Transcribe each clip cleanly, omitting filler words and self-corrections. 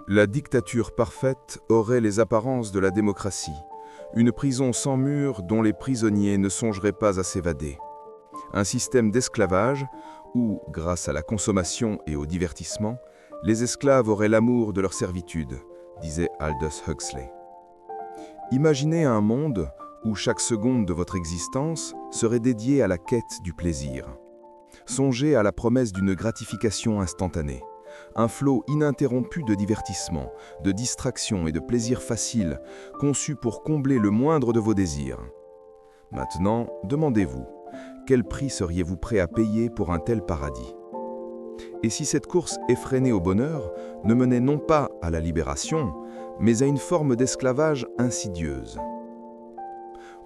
La dictature parfaite aurait les apparences de la démocratie, une prison sans murs dont les prisonniers ne songeraient pas à s'évader. Un système d'esclavage où, grâce à la consommation et au divertissement, les esclaves auraient l'amour de leur servitude, disait Aldous Huxley. Imaginez un monde où chaque seconde de votre existence serait dédiée à la quête du plaisir. Songez à la promesse d'une gratification instantanée, un flot ininterrompu de divertissement, de distraction et de plaisir facile, conçu pour combler le moindre de vos désirs. Maintenant, demandez-vous, quel prix seriez-vous prêt à payer pour un tel paradis? Et si cette course effrénée au bonheur ne menait non pas à la libération, mais à une forme d'esclavage insidieuse?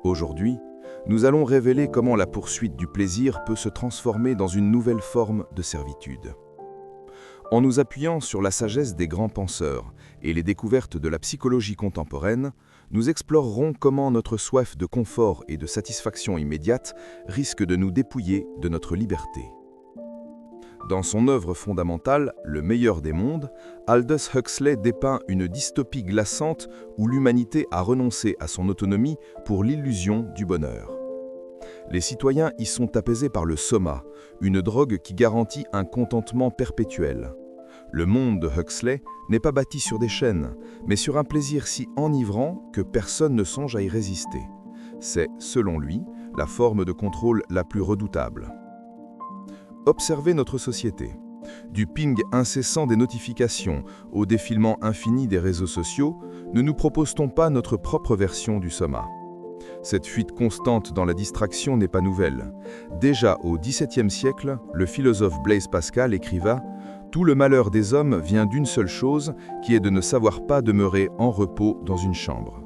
Aujourd'hui, nous allons révéler comment la poursuite du plaisir peut se transformer dans une nouvelle forme de servitude. En nous appuyant sur la sagesse des grands penseurs et les découvertes de la psychologie contemporaine, nous explorerons comment notre soif de confort et de satisfaction immédiate risque de nous dépouiller de notre liberté. Dans son œuvre fondamentale, Le meilleur des mondes, Aldous Huxley dépeint une dystopie glaçante où l'humanité a renoncé à son autonomie pour l'illusion du bonheur. Les citoyens y sont apaisés par le soma, une drogue qui garantit un contentement perpétuel. Le monde de Huxley n'est pas bâti sur des chaînes, mais sur un plaisir si enivrant que personne ne songe à y résister. C'est, selon lui, la forme de contrôle la plus redoutable. Observez notre société. Du ping incessant des notifications au défilement infini des réseaux sociaux, ne nous propose-t-on pas notre propre version du soma? Cette fuite constante dans la distraction n'est pas nouvelle. Déjà au XVIIe siècle, le philosophe Blaise Pascal écriva « Tout le malheur des hommes vient d'une seule chose, qui est de ne savoir pas demeurer en repos dans une chambre. »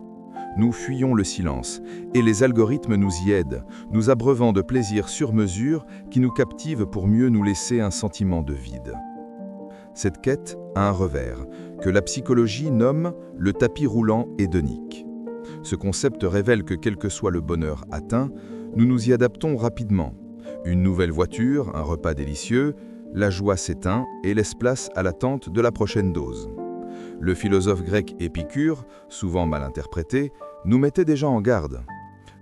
Nous fuyons le silence, et les algorithmes nous y aident, nous abreuvant de plaisirs sur mesure qui nous captivent pour mieux nous laisser un sentiment de vide. Cette quête a un revers, que la psychologie nomme le tapis roulant hédonique. Ce concept révèle que quel que soit le bonheur atteint, nous nous y adaptons rapidement. Une nouvelle voiture, un repas délicieux, la joie s'éteint et laisse place à l'attente de la prochaine dose. Le philosophe grec Épicure, souvent mal interprété, nous mettait déjà en garde.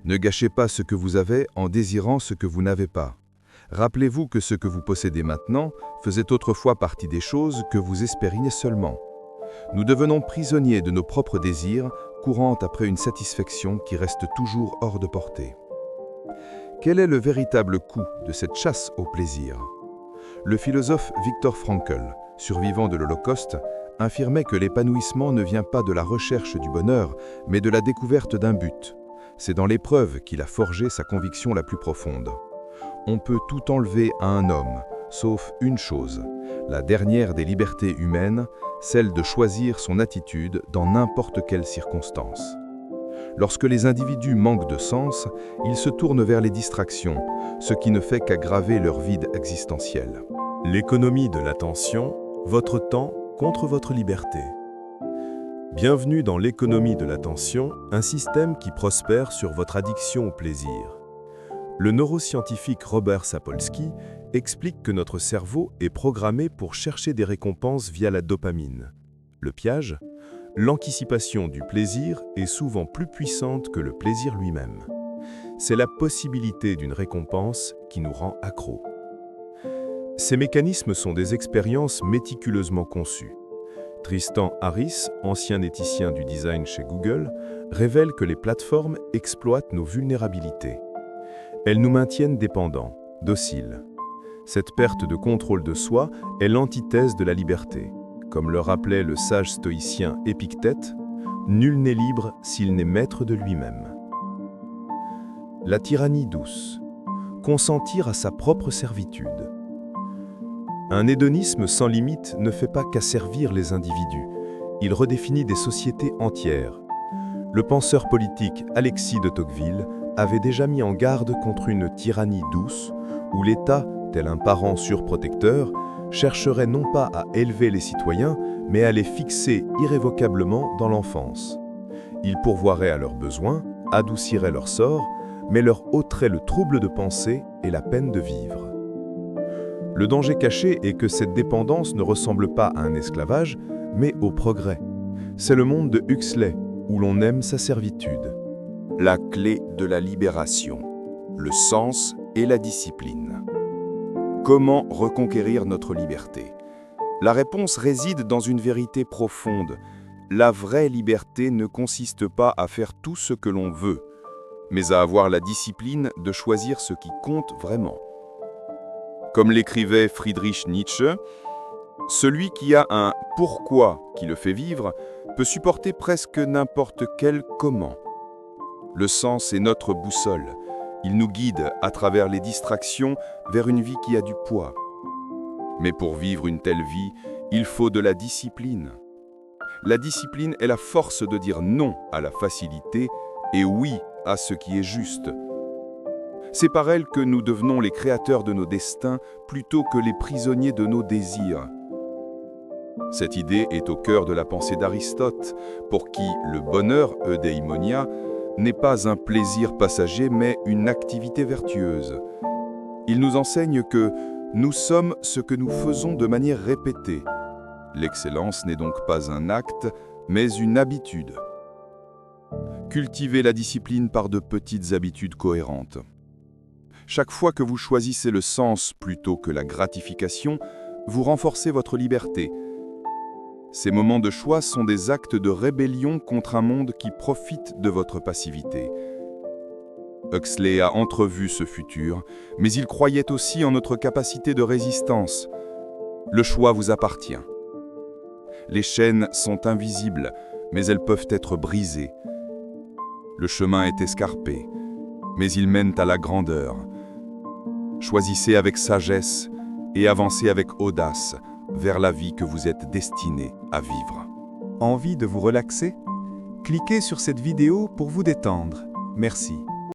Ne gâchez pas ce que vous avez en désirant ce que vous n'avez pas. Rappelez-vous que ce que vous possédez maintenant faisait autrefois partie des choses que vous espériez seulement. Nous devenons prisonniers de nos propres désirs, courant après une satisfaction qui reste toujours hors de portée. Quel est le véritable coût de cette chasse au plaisir? Le philosophe Viktor Frankl, survivant de l'Holocauste, affirmait que l'épanouissement ne vient pas de la recherche du bonheur, mais de la découverte d'un but. C'est dans l'épreuve qu'il a forgé sa conviction la plus profonde. On peut tout enlever à un homme, sauf une chose, la dernière des libertés humaines, celle de choisir son attitude dans n'importe quelle circonstance. Lorsque les individus manquent de sens, ils se tournent vers les distractions, ce qui ne fait qu'aggraver leur vide existentiel. L'économie de l'attention, votre temps contre votre liberté. Bienvenue dans l'économie de l'attention, un système qui prospère sur votre addiction au plaisir. Le neuroscientifique Robert Sapolsky explique que notre cerveau est programmé pour chercher des récompenses via la dopamine. Le piège? L'anticipation du plaisir est souvent plus puissante que le plaisir lui-même. C'est la possibilité d'une récompense qui nous rend accros. Ces mécanismes sont des expériences méticuleusement conçues. Tristan Harris, ancien éthicien du design chez Google, révèle que les plateformes exploitent nos vulnérabilités. Elles nous maintiennent dépendants, dociles. Cette perte de contrôle de soi est l'antithèse de la liberté. Comme le rappelait le sage stoïcien Épictète, « Nul n'est libre s'il n'est maître de lui-même ». La tyrannie douce. Consentir à sa propre servitude. Un hédonisme sans limite ne fait pas qu'asservir les individus. Il redéfinit des sociétés entières. Le penseur politique Alexis de Tocqueville avait déjà mis en garde contre une tyrannie douce où l'État, tel un parent surprotecteur, chercherait non pas à élever les citoyens, mais à les fixer irrévocablement dans l'enfance. Il pourvoirait à leurs besoins, adoucirait leur sort, mais leur ôterait le trouble de penser et la peine de vivre. Le danger caché est que cette dépendance ne ressemble pas à un esclavage, mais au progrès. C'est le monde de Huxley, où l'on aime sa servitude. La clé de la libération, le sens et la discipline. Comment reconquérir notre liberté? La réponse réside dans une vérité profonde. La vraie liberté ne consiste pas à faire tout ce que l'on veut, mais à avoir la discipline de choisir ce qui compte vraiment. Comme l'écrivait Friedrich Nietzsche, celui qui a un « pourquoi » qui le fait vivre peut supporter presque n'importe quel « comment ». Le sens est notre boussole. Il nous guide à travers les distractions vers une vie qui a du poids. Mais pour vivre une telle vie, il faut de la discipline. La discipline est la force de dire non à la facilité et oui à ce qui est juste. C'est par elle que nous devenons les créateurs de nos destins plutôt que les prisonniers de nos désirs. Cette idée est au cœur de la pensée d'Aristote, pour qui le bonheur, eudaimonia, n'est pas un plaisir passager mais une activité vertueuse. Il nous enseigne que nous sommes ce que nous faisons de manière répétée. L'excellence n'est donc pas un acte, mais une habitude. Cultivez la discipline par de petites habitudes cohérentes. Chaque fois que vous choisissez le sens plutôt que la gratification, vous renforcez votre liberté. Ces moments de choix sont des actes de rébellion contre un monde qui profite de votre passivité. Huxley a entrevu ce futur, mais il croyait aussi en notre capacité de résistance. Le choix vous appartient. Les chaînes sont invisibles, mais elles peuvent être brisées. Le chemin est escarpé, mais il mène à la grandeur. Choisissez avec sagesse et avancez avec audace vers la vie que vous êtes destiné à vivre. Envie de vous relaxer? Cliquez sur cette vidéo pour vous détendre. Merci.